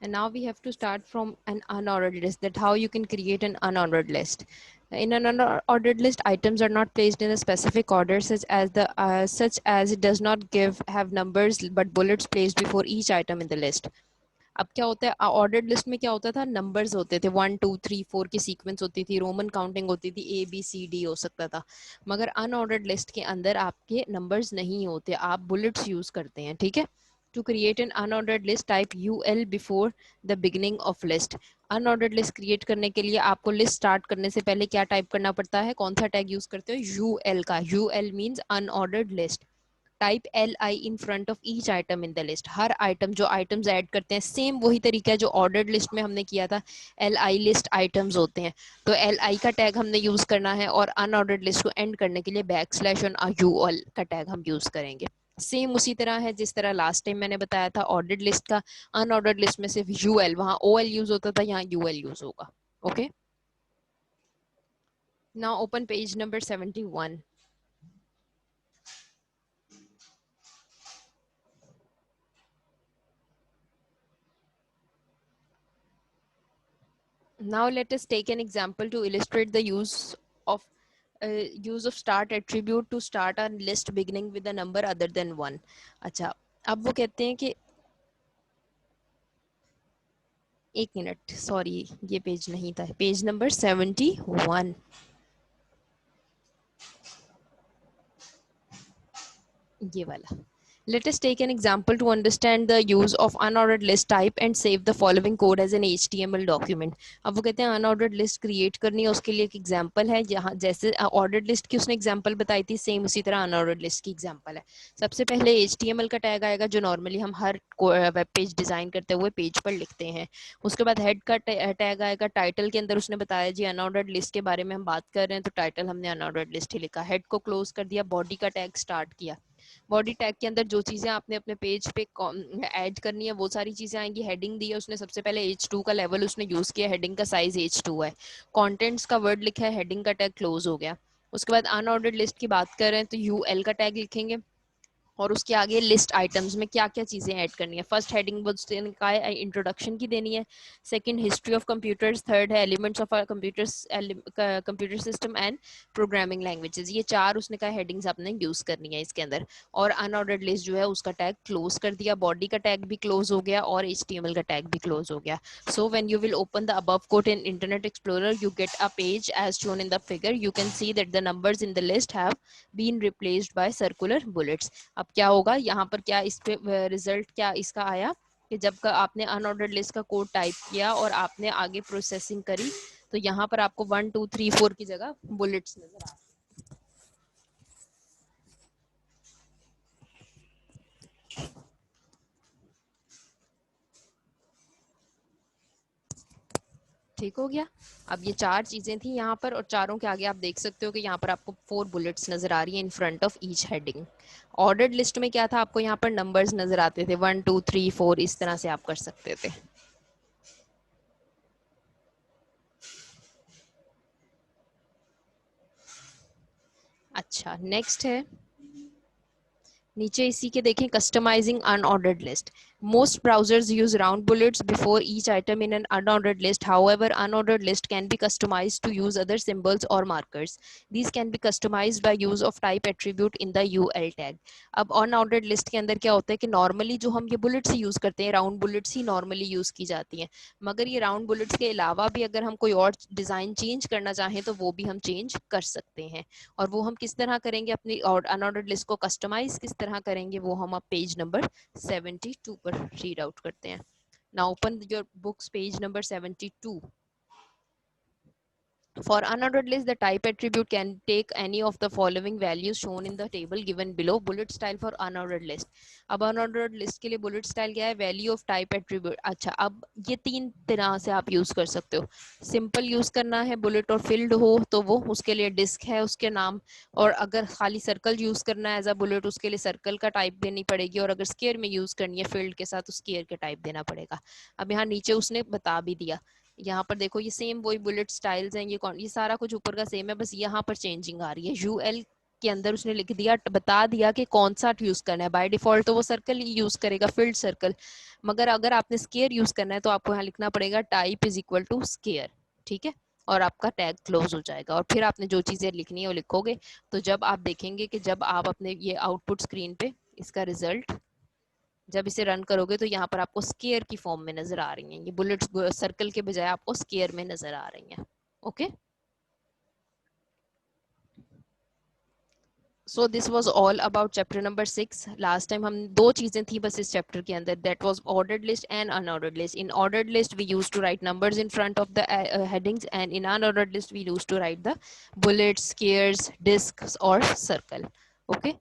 And now we have to start from an unordered list, that how you can create an unordered list. In an unordered list, items are not placed in a specific order, such as it does not give have numbers but bullets placed before each item in the list. अब क्या होता है, ordered list में क्या होता था, numbers होते थे, 1 2 3 4 की सीक्वेंस होती थी, रोमन काउंटिंग होती थी, ABCD हो सकता था। मगर अनऑर्डर्ड लिस्ट के अंदर आपके नंबर्स नहीं होते, आप बुलेट्स यूज करते हैं, ठीक है। To create an unordered list type UL before the beginning of list. Unordered list create करने के लिए आपको लिस्ट स्टार्ट करने से पहले क्या टाइप करना पड़ता है, कौन सा टैग यूज करते हो, UL का। UL means unordered list. Type LI in front of each item in the list. Her item, जो आइटम्स ऐड करते हैं, सेम वही तरीका है जो ऑर्डर्ड लिस्ट में हमने किया था, LI लिस्ट आइटम्स होते हैं, तो LI का टैग हमने यूज करना है, और अनऑर्डर्ड लिस्ट को एंड करने के लिए बैकस्लैश और UL का टैग हम यूज करेंगे। सेम उसी तरह है जिस तरह लास्ट टाइम मैंने बताया था ऑर्डर्ड लिस्ट का। अनऑर्डर्ड लिस्ट में सिर्फ UL, वहां OL यूज होता था, यहाँ UL यूज होगा। Okay, now open page number 71। Now let us take an example to illustrate the of use of start attribute to start a list beginning with a number other than 1। अच्छा, अब वो कहते हैं कि, एक minute, sorry, ये page नहीं था, पेज नंबर 71, ये वाला। Let us take an example to understand the use of unordered list type and save the following code as an HTML document। अब वो कहते हैं unordered list create करनी है, उसके लिए एक एग्जाम्पल है, जहाँ जैसे ordered list की उसने एग्जाम्पल बताई थी, सेम उसी तरह unordered list की एग्जाम्पल है। सबसे पहले HTML का टैग आएगा, जो नॉर्मली हम हर वेब पेज डिजाइन करते हुए पेज पर लिखते हैं। उसके बाद हेड का टैग आएगा। टाइटल के अंदर उसने बताया जी अनऑर्डर्ड लिस्ट के बारे में हम बात कर रहे हैं, तो टाइटल हमने अनऑर्डर्ड लिस्ट ही लिखा। हेड को क्लोज कर दिया, बॉडी का टैग स्टार्ट किया। बॉडी टैग के अंदर जो चीजें आपने अपने पेज पे ऐड करनी है वो सारी चीजें आएंगी। हेडिंग दी है उसने, सबसे पहले H2 का लेवल उसने यूज किया, हेडिंग का साइज H2 है। कंटेंट्स का वर्ड लिखा है, हेडिंग का टैग क्लोज हो गया। उसके बाद अनऑर्डर्ड लिस्ट की बात कर रहे हैं तो UL का टैग लिखेंगे, और उसके आगे लिस्ट आइटम्स में क्या क्या चीजें ऐड करनी है। फर्स्ट हेडिंग का है इंट्रोडक्शन की देनी है। Second history of computers. Third है elements of computer system and programming languages. ये चार उसने कहा हेडिंग्स आपने यूज करनी है इसके अंदर। और अनऑर्डर्ड लिस्ट जो है उसका टैग क्लोज कर दिया, बॉडी का टैग भी क्लोज हो गया और HTML का टैग भी क्लोज हो गया। So when you will open the above quote in Internet Explorer, you get a page as shown in the figure. You can see that the numbers in the list have been replaced by circular bullets। अब क्या होगा यहाँ पर, क्या इस पे result क्या इसका आया कि जब का आपने अनऑर्डर्ड लिस्ट का कोड टाइप किया और आपने आगे प्रोसेसिंग करी, तो यहाँ पर आपको 1 2 3 4 की जगह बुलेट्स नजर आ। ठीक हो गया। अब ये चार चीजें थी यहाँ पर, और चारों के आगे आप देख सकते हो कि यहाँ पर आपको 4 बुलेट्स नजर आ रही है इन front of each heading. Ordered list में क्या था, आपको यहाँ पर नंबर्स नजर आते थे, 1 2 3 4, इस तरह से आप कर सकते थे। अच्छा, नेक्स्ट है, नीचे इसी के देखें, customizing unordered list. Most browsers use round bullets before each item in an unordered list. However unordered list can be customized to use other symbols और markers. These can be customized by use of type attribute in the UL tag. अब unordered list के अंदर क्या होता है कि normally जो हम ये बुलेट्स यूज करते हैं, राउंड बुलेट्स ही नॉर्मली यूज की जाती हैं, मगर ये राउंड बुलेट्स के अलावा भी अगर हम कोई और डिजाइन चेंज करना चाहें तो वो भी हम चेंज कर सकते हैं। और वो हम किस तरह करेंगे, अपनी अनऑर्डर्ड लिस्ट को कस्टमाइज किस तरह करेंगे, वो हम अब पेज नंबर 72 पर रीड आउट करते हैं। Now open your books page number 72। For unordered list, the type attribute can take any of the following values shown in the table given below. Bullet style for unordered list। अब unordered list के लिए bullet style क्या है, value of type attribute। अच्छा, अब ये तीन तरह से आप यूज कर सकते हो। सिंपल यूज करना है bullet और filled हो तो वो उसके लिए disk है उसके नाम, और अगर खाली सर्कल यूज करना है एज अ bullet, उसके लिए सर्कल का टाइप देनी पड़ेगी, और अगर स्केयर में यूज करनी है filled के साथ तो स्केयर के टाइप देना पड़ेगा। अब यहाँ नीचे उसने बता भी दिया, यहाँ पर देखो ये सेम वही बुलेट स्टाइल्स हैं, ये सारा कुछ ऊपर का सेम है, बस यहाँ पर चेंजिंग आ रही है। UL के अंदर उसने लिख दिया, बता दिया कि कौन सा यूज करना है। बाय डिफॉल्ट तो वो सर्कल ही यूज करेगा, फिल्ड सर्कल, मगर अगर आपने स्केयर यूज करना है तो आपको यहाँ लिखना पड़ेगा type is equal to square, ठीक है, और आपका टैग क्लोज हो जाएगा। और फिर आपने जो चीजें लिखनी है वो लिखोगे। तो जब आप देखेंगे कि जब आप अपने ये आउटपुट स्क्रीन पे इसका रिजल्ट जब इसे रन करोगे तो यहाँ पर आपको स्केयर की फॉर्म में नजर आ रही हैं, ये बुलेट्स सर्कल के बजाय आपको स्केयर में नजर आ रही हैं। Okay, so this was all about chapter number 6। Last time हम दो चीजें थी बस इस चैप्टर के अंदर, that was ordered list and unordered list. In ordered list we use to write numbers in front of the headings, and in unordered list we use to write the bullets, squares, discs और circle. Okay,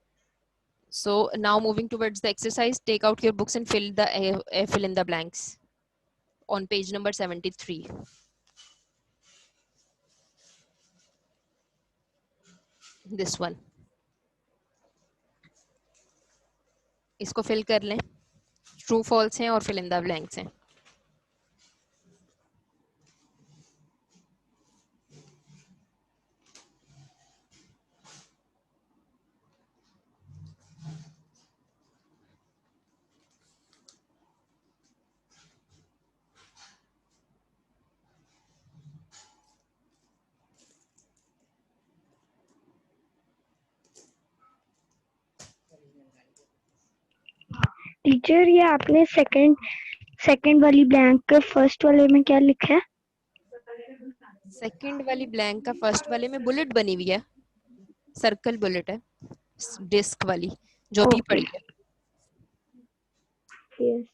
so now moving towards the exercise, take out your books and fill in the blanks on page number 73. This one, इसको fill कर लें, true false हैं और fill in the blanks हैं। Teacher ये आपने second वाली blank के फर्स्ट वाले में क्या लिखा है? सेकंड वाली ब्लैंक का फर्स्ट वाले में बुलेट बनी हुई है, सर्कल बुलेट है, डिस्क वाली जो भी पड़ी है। Yes.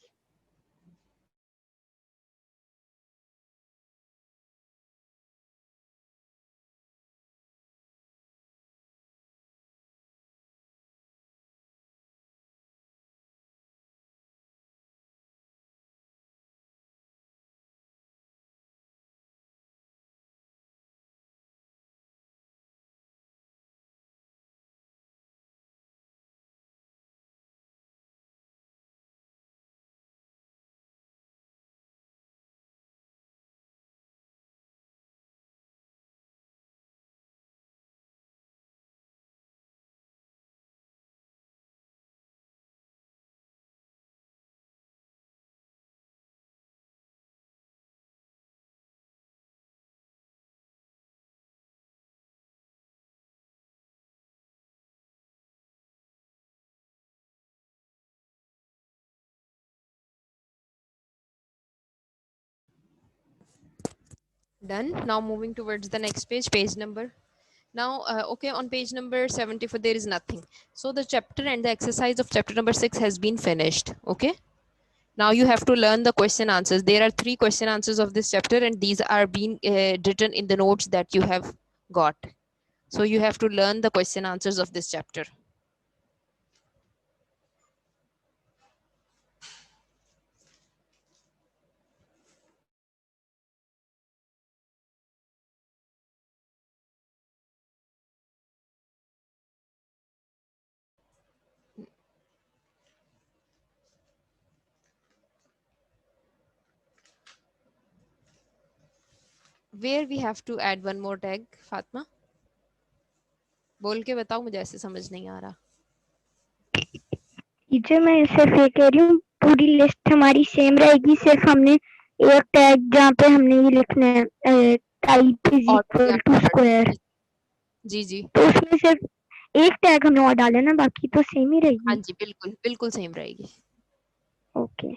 Done. Now moving towards the next page, page number. Now, okay, on page number 74, there is nothing. So the chapter and the exercise of chapter number 6 has been finished. Okay. Now you have to learn the question answers. There are 3 question answers of this chapter, and these are being written in the notes that you have got. So you have to learn the question answers of this chapter. Where we have to add one more tag, Fatma? बोल के बताओ, मुझे ऐसे समझ नहीं आ रहा। Teacher मैं सिर्फ ये कह रही हूँ, पूरी लिस्ट हमारी सेम रहेगी, सिर्फ हमने एक टैग जहाँ पे हमने ये लिखना है type is equal to square, जी जी, तो उसमें सिर्फ एक टैग हमने और डाले ना, बाकी तो सेम ही हाँ रहेगी। जी, बिल्कुल बिल्कुल सेम रहेगी। Okay.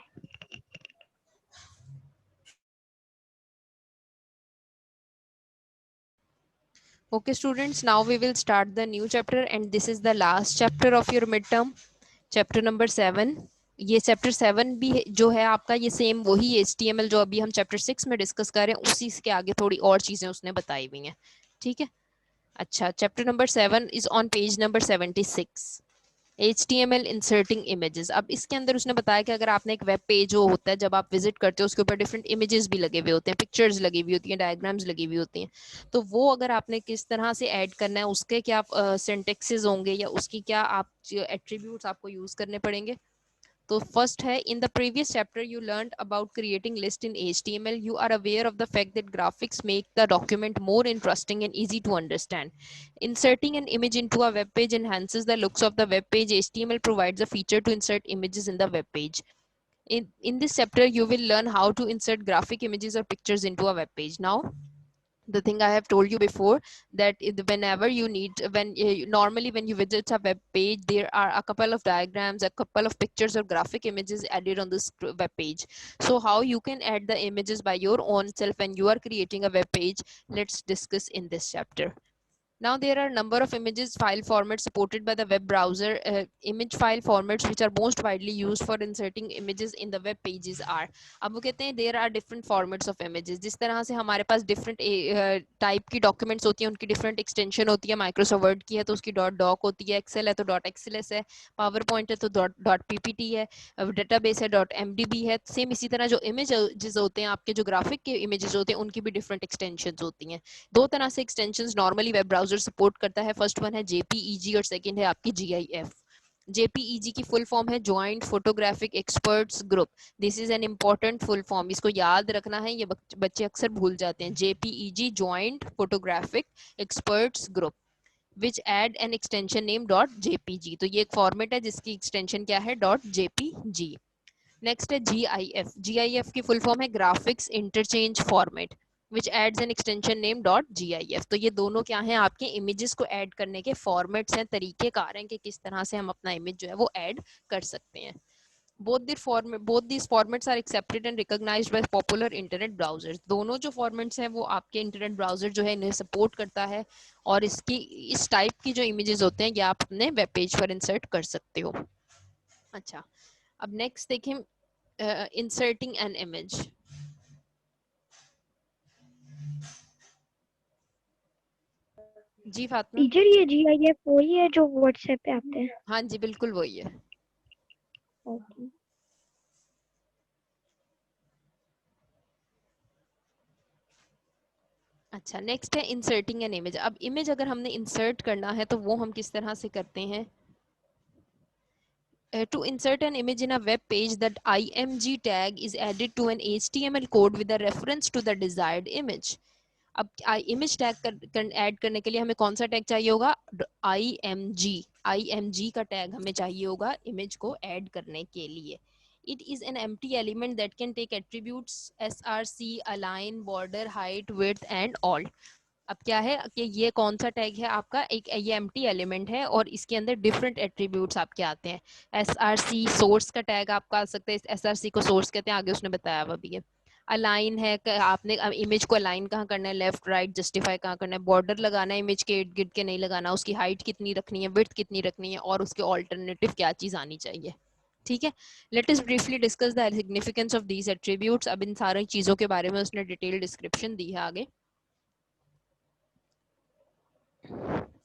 Okay students, now we will start the new chapter and this is the last chapter of your midterm, chapter number 7। ये चैप्टर 7 भी जो है आपका, ये सेम वही HTML जो अभी हम चैप्टर 6 में डिस्कस कर रहे हैं, उसी के आगे थोड़ी और चीजें उसने बताई हुई हैं, ठीक है। अच्छा, chapter number 7 is on page number 76, HTML inserting images. अब इसके अंदर उसने बताया कि अगर आपने एक वेब पेज जो होता है, जब आप विजिट करते हो उसके ऊपर डिफरेंट इमेजेस भी लगे हुए होते हैं, पिक्चर्स लगी हुई होती हैं, डायग्राम्स लगी हुई होती हैं, तो वो अगर आपने किस तरह से ऐड करना है, उसके क्या सिंटेक्सेस होंगे या उसकी क्या आप एट्रीब्यूट्स आपको यूज करने पड़ेंगे, तो फर्स्ट है, in the previous chapter you learn about creating list in HTML. You are aware of the fact that graphics make the document more interesting and easy to understand. Inserting an image into a web page enhances the looks of the web page. HTML provides a feature to insert images in the web page. In this chapter you will learn how to insert graphic images or pictures into a web page. Now the thing I have told you before, that whenever you need, normally when you visit a web page, there are a couple of diagrams, a couple of pictures or graphic images added on this web page. So how you can add the images by your own self when you are creating a web page, let's discuss in this chapter. Now there are a number of images file formats supported by the web browser. Image file formats which are most widely used for inserting images in the web pages are, अब वो कहते हैं there are different formats of images. जिस तरह से हमारे पास different type की documents होती हैं, उनकी different extension होती है. Microsoft Word की है तो उसकी .doc होती है, Excel है तो .xls है, PowerPoint है तो .ppt है, database है .mdb है. सेम इसी तरह जो images होते हैं आपके, जो graphic के images होते हैं, उनकी भी different extensions होती हैं. दो तरह से extensions normally web browser support करता है. फर्स्ट वन है JPEG और सेकंड है आपकी GIF. JPEG की फुल फॉर्म है joint photographic experts group. This is an important full form, इसको याद रखना है, ये बच्चे अक्सर भूल जाते हैं. JPEG joint photographic experts group which add an extension name .jpg. तो ये एक फॉर्मेट है जिसकी एक्सटेंशन क्या है, .jpg. नेक्स्ट है GIF. GIF की फुल फॉर्म है graphics interchange format which adds an extension name .gif. तो ये दोनों क्या हैं, आपके इमेजेस को ऐड करने के फॉर्मेट्स हैं, तरीकेकार हैं कि किस तरह से हम अपना इमेज जो है वो ऐड कर सकते हैं. both these formats are accepted and recognized by popular internet browsers. दोनों जो फॉर्मेट्स हैं वो आपके इंटरनेट ब्राउजर जो है इन्हें सपोर्ट करता है, और इस टाइप की जो इमेजेस होते हैं ये आप अपने वेब पेज पर इंसर्ट कर सकते हो. अच्छा, अब नेक्स्ट देखें, इंसर्टिंग एन इमेज. जी फातिमा. टीचर ये GIF वही है जो व्हाट्सएप पे आते हैं? हाँ जी बिल्कुल वही है. ओके. अच्छा, नेक्स्ट है इंसर्टिंग एन इमेज. अब इमेज अगर हमने इंसर्ट करना है तो वो हम किस तरह से करते हैं. To insert an image in a web page, that img tag is added to an HTML code with a reference to the desired image. अब इमेज टैग ऐड करने के लिए हमें कौन सा टैग चाहिए होगा, img का टैग हमें चाहिए होगा इमेज को ऐड करने के लिए. It is an empty element that can take attributes src, align, border, height, width and alt. अब क्या है कि ये कौन सा टैग है आपका, एक ये एम्प्टी एलिमेंट है और इसके अंदर डिफरेंट एट्रीब्यूट्स आपके आते हैं. src सोर्स का टैग आपका आ सकता है, src को सोर्स कहते हैं, आगे उसने बताया हुआ भी है. अलाइन है, आपने इमेज को अलाइन कहाँ करना है, लेफ्ट राइट, जस्टिफाई कहाँ करना है. बॉर्डर लगाना है इमेज के इर्द गिर्द के नहीं लगाना. उसकी हाइट कितनी रखनी है, विड्थ कितनी रखनी है, और उसके ऑल्टरनेटिव क्या चीज आनी चाहिए. ठीक है, let us briefly discuss the significance of these attributes. अब इन सारी चीजों के बारे में उसने डिटेल डिस्क्रिप्शन दी है आगे.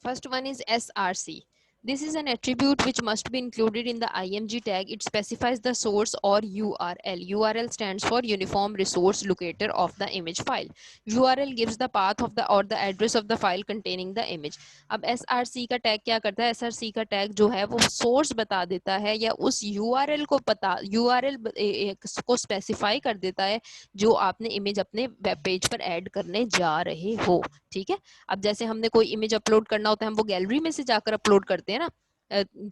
First one is src. This is an attribute which must be included in the img tag. It specifies the source or URL. URL stands for Uniform Resource Locator of the image file. URL gives the path of the or the address of the file containing the image. अब src का tag क्या करता है, src का tag जो है वो source बता देता है या उस URL को को स्पेसिफाई कर देता है जो आपने इमेज अपने वेब पेज पर ऐड करने जा रहे हो. ठीक है, अब जैसे हमने कोई इमेज अपलोड करना होता है हम वो गैलरी में से जाकर अपलोड करते हैं ना,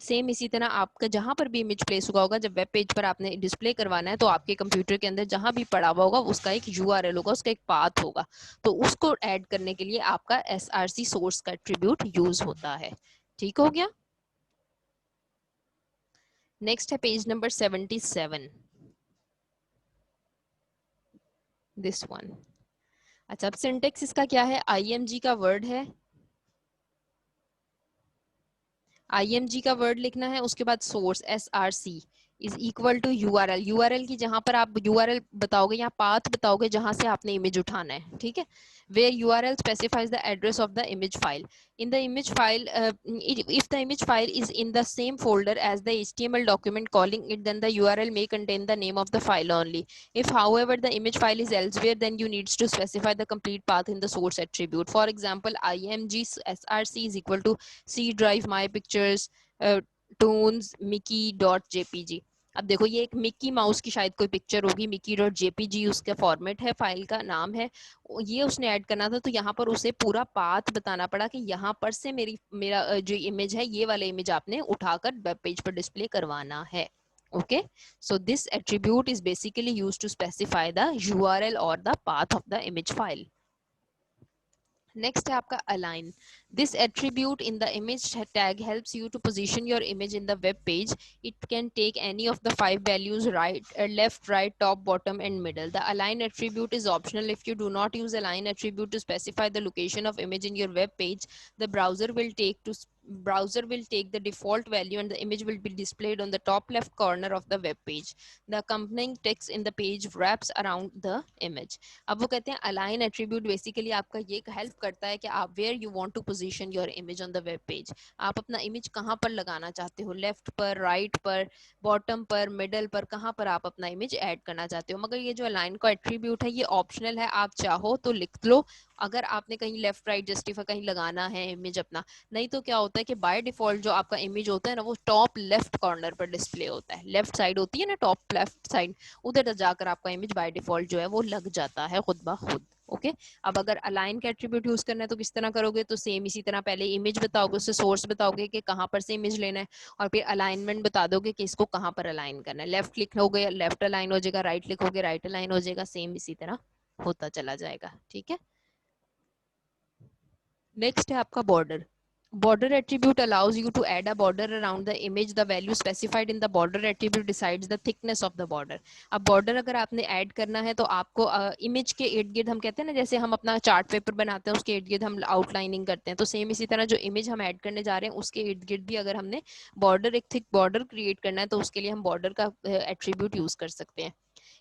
सेम इसी तरह आपका जहां पर भी इमेज प्लेस हुआ होगा, जब वेब पेज पर आपने डिस्प्ले करवाना है तो आपके कंप्यूटर के अंदर जहां भी पड़ा हुआ होगा उसका एक यूआरएल होगा, उसका एक पाथ होगा. तो उसको ऐड करने के लिए आपका src सोर्स का एट्रीब्यूट यूज होता है. ठीक हो गया. नेक्स्ट है पेज नंबर 77, दिस वन. अच्छा, अब सिंटेक्स इसका क्या है, img का वर्ड है, img का वर्ड लिखना है, उसके बाद source src is equal to URL. URL की जहां पर आप यूआरएल बताओगे या पाथ बताओगे जहां से आपने इमेज उठाना है. ठीक है, where URL specifies the address of the image file. In the image file, if the image file is in the same folder as the HTML document calling it, then the URL may contain the name of the file only. If, however, the image file is elsewhere, then you need to specify the complete path in the source attribute. For example, img src is equal to C drive my pictures tunes mickey.jpg. अब देखो ये एक Mickey mouse की शायद कोई picture होगी, mickey.jpg उसका format है, फाइल का नाम है, ये उसने ऐड करना था, तो यहाँ पर उसे पूरा पाथ बताना पड़ा कि यहाँ पर से मेरा जो इमेज है ये वाला इमेज आपने उठाकर वेब पेज पर डिस्प्ले करवाना है. Okay, so this attribute is basically used to specify the URL or the path of the image file. Next है आपका align. This attribute in the image tag helps you to position your image in the web page. It can take any of the 5 values: right, left, right, top, bottom, and middle. The align attribute is optional. If you do not use align attribute to specify the location of image in your web page, the browser will take the default value and the image will be displayed on the top left corner of the web page. The accompanying text in the page wraps around the image. अब वो कहते हैं align attribute basically आपका ये help करता है कि आप where you want to position your image on the web page, आप अपना इमेज कहाँ पर लगाना चाहते हो, लेफ्ट पर, राइट पर, बॉटम पर, मिडल पर, कहाँ पर आप अपना इमेज ऐड करना चाहते हो. मगर ये जो अलाइन का एट्रीब्यूट है ये ऑप्शनल है, आप चाहो तो लिख लो अगर आपने कहीं लेफ्ट राइट जस्टिफाई कहीं लगाना है इमेज अपना. नहीं तो क्या होता है कि बाय डिफॉल्ट जो आपका इमेज होता है ना वो टॉप लेफ्ट कॉर्नर पर डिस्प्ले होता है, लेफ्ट साइड होती है ना टॉप लेफ्ट साइड, उधर जाकर आपका इमेज बाय डिफॉल्ट जो है वो लग जाता है खुद ब खुद. ओके, अब अगर अलाइन का एट्रीब्यूट यूज करना है तो किस तरह करोगे, तो सेम इसी तरह पहले इमेज बताओगे, उससे सोर्स बताओगे कि कहाँ पर से इमेज लेना है, और फिर अलाइनमेंट बता दोगे कि इसको कहाँ पर अलाइन करना है. लेफ्ट लिखोगे लेफ्ट अलाइन हो जाएगा, राइट लिखोगे राइट अलाइन हो जाएगा, सेम इसी तरह होता चला जाएगा. ठीक है. नेक्स्ट है आपका border. Border attribute allows you to add a border around the image. The value specified in the border attribute decides the thickness of the border. अब border अगर आपने ऐड करना है तो आपको इमेज के इर्द गिर्द, हम कहते हैं ना जैसे हम अपना चार्ट पेपर बनाते हैं उसके इर्द गिर्द हम आउटलाइनिंग करते हैं, तो सेम इसी तरह जो इमेज हम ऐड करने जा रहे हैं उसके इर्द गिर्द भी अगर हमने बॉर्डर, एक थिक बॉर्डर क्रिएट करना है तो उसके लिए हम बॉर्डर का एट्रीब्यूट यूज कर सकते हैं.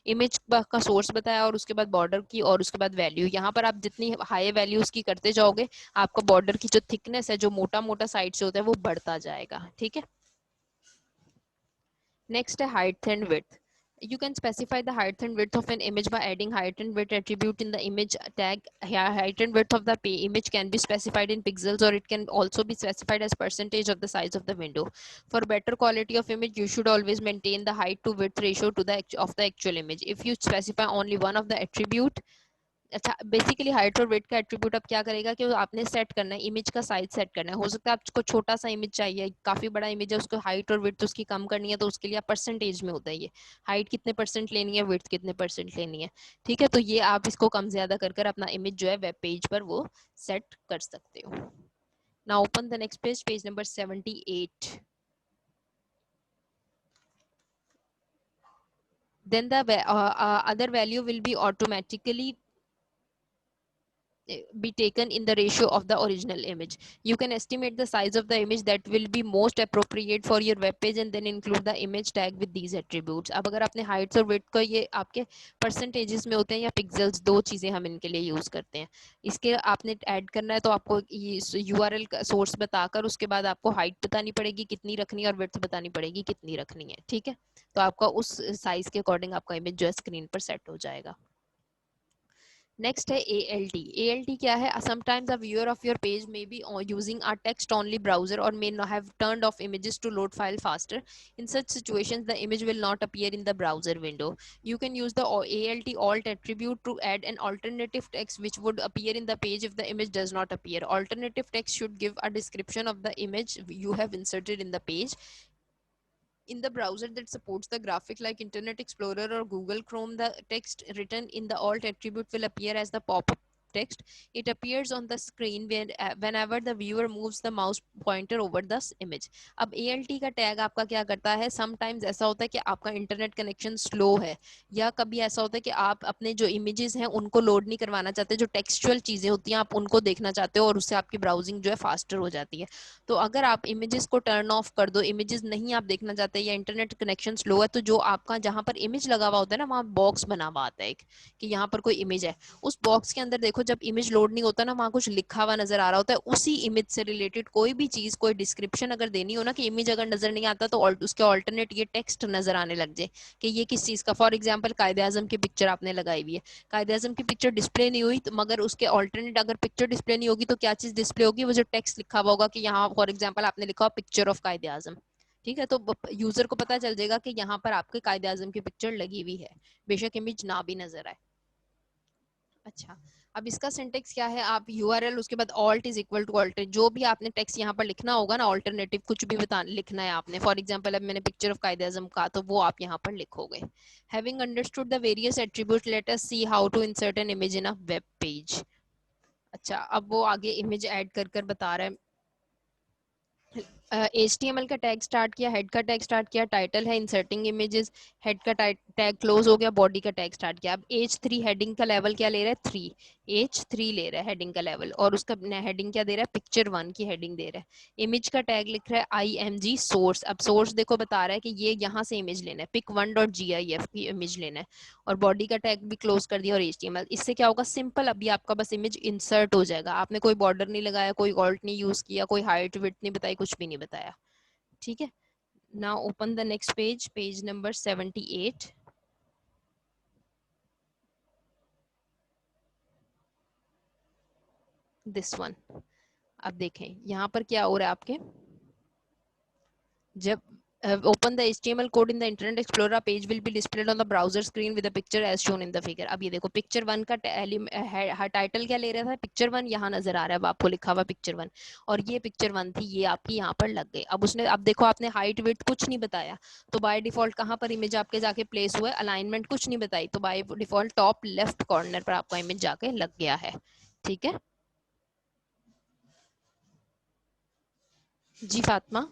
इमेज का सोर्स बताया और उसके बाद बॉर्डर की और उसके बाद वैल्यू. यहाँ पर आप जितनी हाई वैल्यूज की करते जाओगे आपका बॉर्डर की जो थिकनेस है, जो मोटा मोटा साइड से होता है वो बढ़ता जाएगा. ठीक है. नेक्स्ट है height and width. You can specify the height and width of an image by adding height and width attribute in the image tag. Height and width of the image can be specified in pixels or it can also be specified as percentage of the size of the window. For better quality of image, you should always maintain the height to width ratio to the of the actual image. If you specify only one of the attribute, अच्छा basically height और wait का attribute अब क्या करेगा कि आपने set करना है, इमेज का साइज सेट करना है. हो सकता है आपको छोटा सा इमेज चाहिए, काफी बड़ा इमेज है, उसको हाइट और वेट उसकी कम करनी है, तो उसके लिए आप परसेंटेज में होता है ये, हाइट कितने परसेंट लेनी है, वेट कितने परसेंट लेनी है. ठीक है, तो ये आप इसको कम ज्यादा कर कर अपना इमेज जो है वेब पेज पर वो सेट कर सकते हो. Now open the next page, page number 78. Then the other value will be automatically be taken in the ratio of the original image. You can estimate the size of the image that will be most appropriate for your web page and then include the image tag with these attributes. अब अगर आपने heights और width को, ये आपके percentages में होते हैं या pixels, दो चीजें हम इनके लिए यूज करते हैं. इसके आपने ऐड करना है तो आपको URL का सोर्स बताकर उसके बाद आपको हाइट बतानी पड़ेगी कितनी रखनी है और विड्थ बतानी पड़ेगी कितनी रखनी है. ठीक है, तो आपका उस साइज के अकॉर्डिंग आपका इमेज जो है स्क्रीन पर सेट हो जाएगा. नेक्स्ट है ALT. ALT क्या है? Sometimes a viewer of your page may be using a text-only browser or may not have turned off images to load file faster. In such situations, the image will not appear in the browser window. You can use the ALT alt attribute to add an alternative text which would appear in the page if the image does not appear. Alternative text should give a description of the image you have inserted in the page. In the browser that supports the graphic like Internet Explorer or Google Chrome, the text written in the alt attribute will appear as the pop-up text. It appears on the screen whenever the viewer moves the mouse pointer over the image. अब ALT का tag आपका क्या करता है, sometimes ऐसा होता है कि आपका इंटरनेट कनेक्शन स्लो है या कभी ऐसा होता है कि आप अपने जो इमेजेस हैं उनको लोड नहीं करवाना चाहते, जो टेक्सचुअल चीजें होती हैं आप उनको देखना चाहते हो और उससे आपकी ब्राउजिंग जो है फास्टर हो जाती है. तो अगर आप इमेजेस को टर्न ऑफ कर दो, इमेजेस नहीं आप देखना चाहते या इंटरनेट कनेक्शन स्लो है, तो जो आपका जहां पर इमेज लगा हुआ होता है ना वहां बॉक्स बना हुआ आता है एक कि यहाँ पर कोई इमेज है, उस बॉक्स के अंदर देखो जब इमेज लोड नहीं होता ना वहां कुछ लिखा हुआ नजर आ रहा होता है, उसी इमेज से रिलेटेड कोई भी चीज, कोई डिस्क्रिप्शन अगर देनी हो ना कि इमेज अगर नजर नहीं आता तो उसके ऑल्टरनेट ये टेक्स्ट नजर आने लग जाए कि ये किस चीज का. फॉर एग्जाम्पल कायदे आजम की पिक्चर आपने लगाई हुई है, कायदे आजम की पिक्चर डिस्प्ले नहीं हुई तो मगर उसके ऑल्टरनेट अगर पिक्चर डिस्प्ले नहीं होगी तो क्या चीज डिस्प्ले होगी, वो जो टेक्स्ट लिखा हुआ होगा कि यहाँ फॉर एग्जाम्पल आपने लिखा पिक्चर ऑफ कायदे आजम. ठीक है, तो यूजर को पता चल जाएगा कि यहाँ पर आपके कायदे आजम की पिक्चर लगी हुई है, बेशक इमेज ना भी नजर आए। अच्छा, अब इसका सिंटेक्स क्या है, आप यूआरएल उसके बाद alt is equal to alter, जो भी आपने टेक्स्ट यहाँ पर लिखना होगा ना, ऑल्टरनेटिव कुछ भी बता लिखना है आपने, फॉर एग्जांपल अब मैंने पिक्चर ऑफ कायदे आजम का, तो वो आप यहाँ पर लिखोगे। Having understood the various attribute, let us see how to insert an image in a web page. अच्छा, अब वो आगे इमेज ऐड कर कर बता रहा है। HTML का टैग स्टार्ट किया, हेड का टैग स्टार्ट किया, टाइटल है इंसर्टिंग इमेजेस, हेड का टैग क्लोज हो गया, बॉडी का टैग स्टार्ट किया। अब H3 हेडिंग का लेवल क्या ले रहा है, 3, H3 ले रहा है हेडिंग का लेवल, और उसका हेडिंग क्या दे रहा है, पिक्चर 1 की हेडिंग दे रहा है। इमेज का टैग लिख रहा है IMG सोर्स, अब सोर्स देखो बता रहा है कि ये यहाँ से इमेज लेना है, pic1.gif की इमेज लेना है, और बॉडी का टैग भी क्लोज कर दिया, और HTML। इससे क्या होगा, सिंपल अभी आपका बस इमेज इंसर्ट हो जाएगा, आपने कोई बॉर्डर नहीं लगाया, कोई ऑल्ट नहीं यूज किया, कोई हाइट विड्थ नहीं बताई, कुछ भी नहीं बताया। ठीक है, now open the next page, page number 78, this one. अब देखें यहाँ पर क्या हो रहा है आपके, जब open the HTML code in the Internet Explorer, page will be displayed on the browser screen with the picture as shown in the figure। अब ये देखो पिक्चर 1 का टाइटल क्या ले रहा था, पिक्चर 1, यहाँ नजर आ रहा है, अब आपको लिखा हुआ पिक्चर 1, और ये पिक्चर 1 थी, ये आपकी यहाँ पर लग गई। अब उसने, अब देखो आपने हाइट विड्थ कुछ नहीं बताया, तो बाय डिफॉल्ट कहाँ पर इमेज आपके जाके प्लेस हुआ है, अलाइनमेंट कुछ नहीं बताई, तो by default top left corner पर आपका इमेज जाके लग गया है। ठीक है जी Fatima.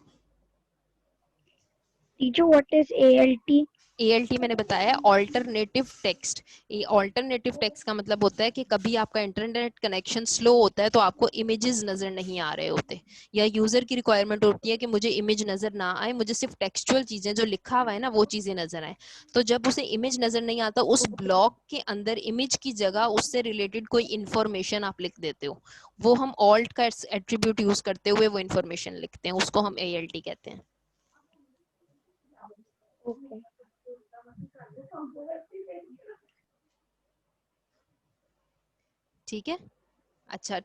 Teacher what is ALT? ALT मैंने बताया ऑल्टरनेटिव टेक्स्ट। ये ऑल्टरनेटिव टेक्स्ट का मतलब होता है कि कभी आपका इंटरनेट कनेक्शन स्लो होता है तो आपको इमेजेस नजर नहीं आ रहे होते, या यूजर की रिक्वायरमेंट होती है कि मुझे इमेज नजर ना आए, मुझे सिर्फ टेक्सचुअल चीजें जो लिखा हुआ है ना वो चीजें नजर आए। तो जब उसे इमेज नजर नहीं आता, उस ब्लॉक के अंदर इमेज की जगह उससे रिलेटेड कोई इंफॉर्मेशन आप लिख देते हो, वो हम ऑल्ट का एट्रीब्यूट यूज करते हुए वो इंफॉर्मेशन लिखते हैं, उसको हम ALT कहते हैं। ओके। ठीक है, अच्छा,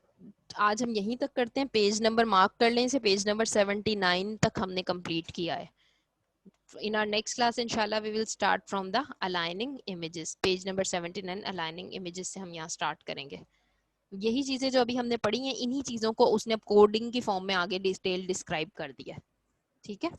आज हम यहीं तक करते हैं, पेज नंबर मार्क कर लें इसे, पेज नंबर 79 तक हमने कंप्लीट किया है। इन आवर नेक्स्ट क्लास इंशाल्लाह we will start from the aligning images, page number 79 aligning images से हम यहाँ स्टार्ट करेंगे। यही चीजें जो अभी हमने पढ़ी हैं, इन्हीं चीजों को उसने अब कोडिंग की फॉर्म में आगे डिटेल डिस्क्राइब कर दिया है। ठीक है।